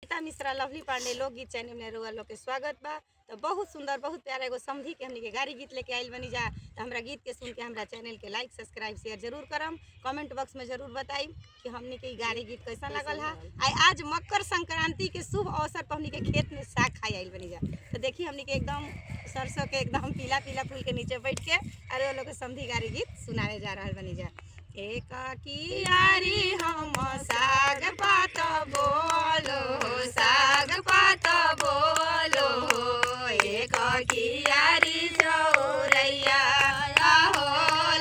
Geeta Mishra lovely Pandey लोकगीत channel में रउआ लोग के स्वागत बा। तो बहुत सुंदर बहुत प्यारा एगो समधी के हमनी के गाड़ी गीत लेके आइल बनी जा। तो हमरा गीत के सुन के हमरा चैनल के लाइक सब्सक्राइब शेयर जरूर करम। कमेंट बॉक्स में जरूर बताई कि हमनी के गाड़ी गीत कैसा लगल है। आज मकर संक्रांति के शुभ अवसर पर हमनी के खेत में साग खाई आइल बनी जा। तो देखी हमनी के एकदम सरसों के एकदम पीला पीला फूल के नीचे बैठ के अरे लोग के समधी गाड़ी गीत सुनावे जा रहा बनी जा। एक कियारी हम साग पात बोलो साग पात बोलो एक कियारी चौरैया हो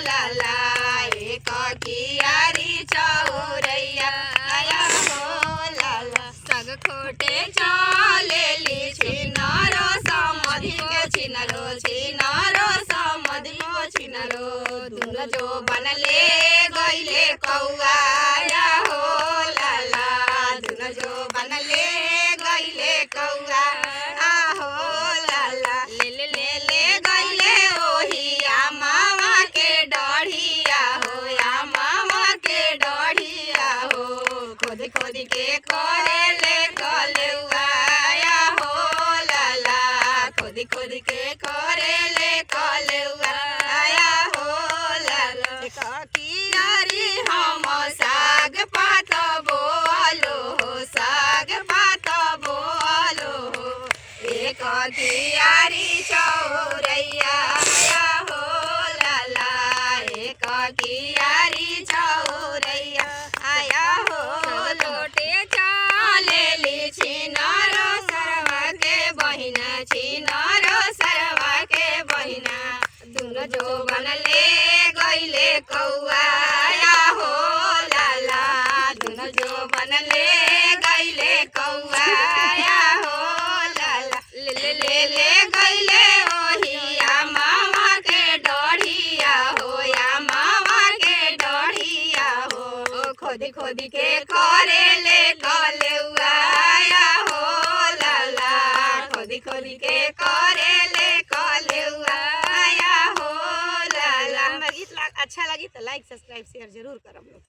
लाला एक कियारी चौरैया हो लाला साग खोटे चलेली छिनारो समधि के छिनारो समधि को छिनारो दुनो जो बनले गईले कौआ हो लाला दुनो जो बनले गईले कौआ हो लाला ले ले ले ले गईले ओही मामा के डढ़िया हो या मामा के डढ़िया हो खोद खोद के करे ले कलुआ हो लाला खोद खोद के करे ले कलुआ हो लाला कियारी हम साग पात बोलो साग पात बोलो एक कियारी चौरैया हो लाला एक कियारी चौरैया आया हो लोटे चलेली छिनारो सरवा के बहिना छिनारो सरवा के बहिना दुनो जो बनले गईले कौआ हो लाला दुनो जो बनले गईले कौआ हो लाला ले ले ले ले गईले ओही मामा के डढ़िया हो या मामा के डढ़िया हो खोद खोद के करे ले कलुआ हो लाला खोद खोद के करे ले कलुआ हो लाला। गीत अच्छा लगी तो लाइक सब्सक्राइब शेयर जरूर करम लोग।